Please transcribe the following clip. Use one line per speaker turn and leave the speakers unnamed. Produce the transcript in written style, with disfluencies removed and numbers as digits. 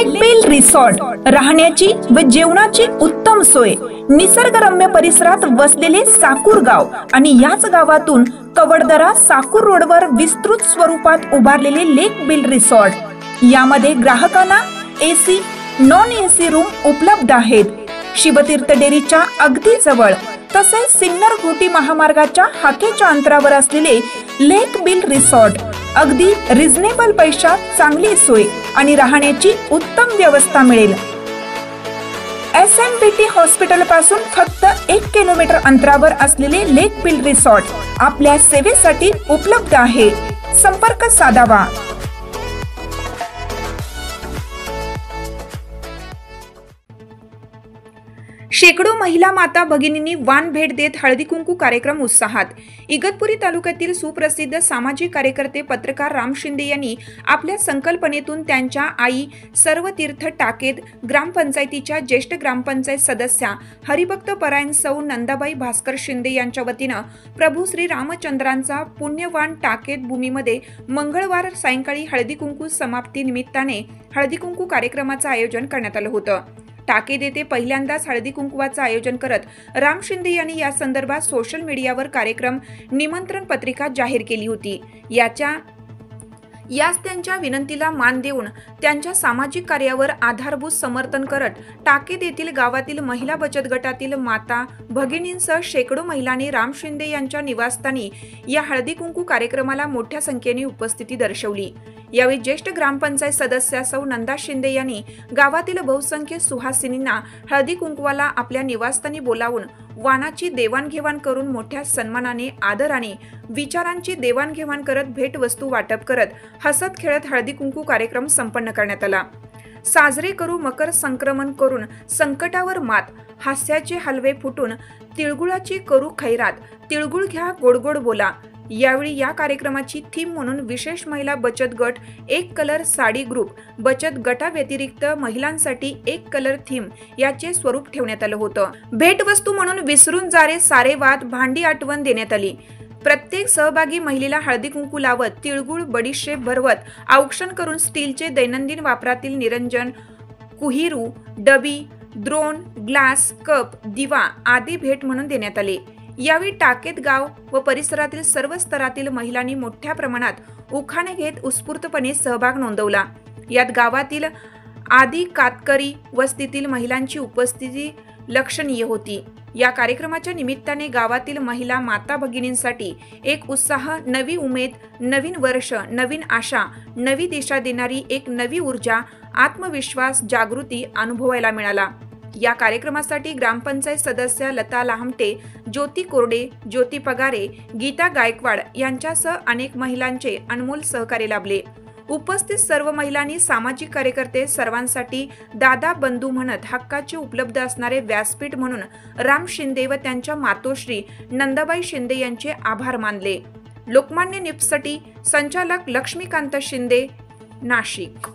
लेक bell resort, राहण्याची व जेवणाची उत्तम सोय, निसर्गरम्य परिसरात वसलेले साकूर गाव आणि याच गावातून कवडदरा साकूर रोडवर विस्तृत स्वरूपात उभारलेले लेक बेल रिसॉर्ट। यामध्ये ग्राहकांना एसी, नॉन एसी रूम उपलब्ध आहेत। शिवतीर्थ डेअरीच्या अगदी जवळ तसेच सिन्नर घोटी महामार्गाच्या हाकेच्या अंतरावर असलेले लेक बेल रिसॉर्ट अगदी रिझनेबल पैशात चांगली सोय आणि राहण्याची उत्तम व्यवस्था मिळेल। SMBT हॉस्पिटल पासून फक्त 1 किलोमीटर अंतरावर असलेले लेक बेल रिसॉर्ट आपल्या सेवेसाठी उपलब्ध आहे। संपर्क साधावा। शेकडो महिला माता भगिनींनी वाण भेट देत हळदी कुंकू कार्यक्रम उत्साहात। इगतपुरी तालुक्यातील सुप्रसिद्ध सामाजिक कार्यकर्ते पत्रकार राम शिंदे यांनी आपल्या संकल्पनेतून त्यांच्या आई सर्वतीर्थ टाकेद ग्रामपंचायतीच्या ज्येष्ठ ग्रामपंचायत सदस्या हरिभक्त परायण सौ नंदाबाई भास्कर शिंदे यांच्या वतीनं प्रभू श्री रामचंद्रांचा पुण्यवान टाकेद भूमीमध्ये मंगळवार सायंकाळी हळदी कुंकू समाप्ती निमित्ताने हळदी कुंकू कार्यक्रमाचं आयोजन करण्यात आलं होतं। टाकेद येथे पहिल्यांदाच हळदी कुंकवाचं आयोजन करत राम शिंदे यांनी या संदर्भात सोशल मीडियावर कार्यक्रम निमंत्रण पत्रिका जाहीर केली होती। याच त्यांच्या विनंतीला मान देऊन त्यांच्या सामाजिक कार्यावर आधारभूत समर्थन करत टाकेद येथील गावातील महिला बचत गटातील माता भगिनींसह शेकडो महिलांनी राम शिंदे यांच्या निवासस्थानी या हळदी कुंकू कार्यक्रमाला मोठ्या संख्येने उपस्थिती दर्शवली। यावेळी ज्येष्ठ ग्रामपंचायत सदस्या सौ नंदा शिंदे यांनी गावातील बहुसंख्य सुहासिनींना हळदी कुंकवाला आपल्या निवासस्थानी बोलावून वाणाची देवाणघेवाण करून मोठ्या सन्मानाने आदराने विचारांची देवाणघेवाण करत भेटवस्तू वाटप करत हसत खेळत हळदी कुंकू कार्यक्रम संपन्न करण्यात आला। साजरे करू मकर संक्रमण करून संकटावर मात, हास्याचे हलवे फुटून तिळगुळाची करू खैरात, तिळगुळ घ्या गोड गोड बोला। यावेळी या कार्यक्रमाची थीम म्हणून विशेष महिला बचत गट 1 कलर साडी ग्रुप बचत गटाव्यतिरिक्त महिलांसाठी 1 कलर थीम याचे स्वरूप ठेवण्यात आलं होतं। भेटवस्तू म्हणून विसरून जारे सारे वाद भांडी आठवण देण्यात आली। प्रत्येक सहभागी महिलेला हळदी कुंकू लावत तिळगुळ बडीशेप भरवत औक्षण करून स्टीलचे दैनंदिन वापरातील निरंजन, कुहिरू, डबी, द्रोण, ग्लास, कप, दिवा आदी भेट म्हणून देण्यात आले। यावेळी टाकेद गाव व परिसरातील सर्व स्तरातील महिलांनी मोठ्या प्रमाणात उखाणे घेत उत्स्फूर्तपणे सहभाग नोंदवला। यात गावातील आदी कातकरी वस्तीतील महिलांची उपस्थिती लक्षणीय होती। या कार्यक्रमाच्या निमित्ताने गावातील महिला माता भगिनींसाठी एक उत्साह, नवी उमेद, नवीन वर्ष, नवीन आशा, नवी दिशा देणारी एक नवी ऊर्जा, आत्मविश्वास, जागृती अनुभवायला मिळाला। या कार्यक्रमासाठी ग्रामपंचायत सदस्या लता लाहमटे, ज्योती कोरडे, ज्योती पगारे, गीता गायकवाड यांच्यासह अनेक महिलांचे अनमोल सहकार्य लाभले। उपस्थित सर्व महिलांनी सामाजिक कार्यकर्ते सर्वांसाठी दादा बंधू म्हणत हक्काचे उपलब्ध असणारे व्यासपीठ म्हणून राम शिंदे व त्यांच्या मातोश्री नंदाबाई शिंदे यांचे आभार मानले। लोकमान्य न्यूजसाठी संचालक लक्ष्मीकांत शिंदे, नाशिक।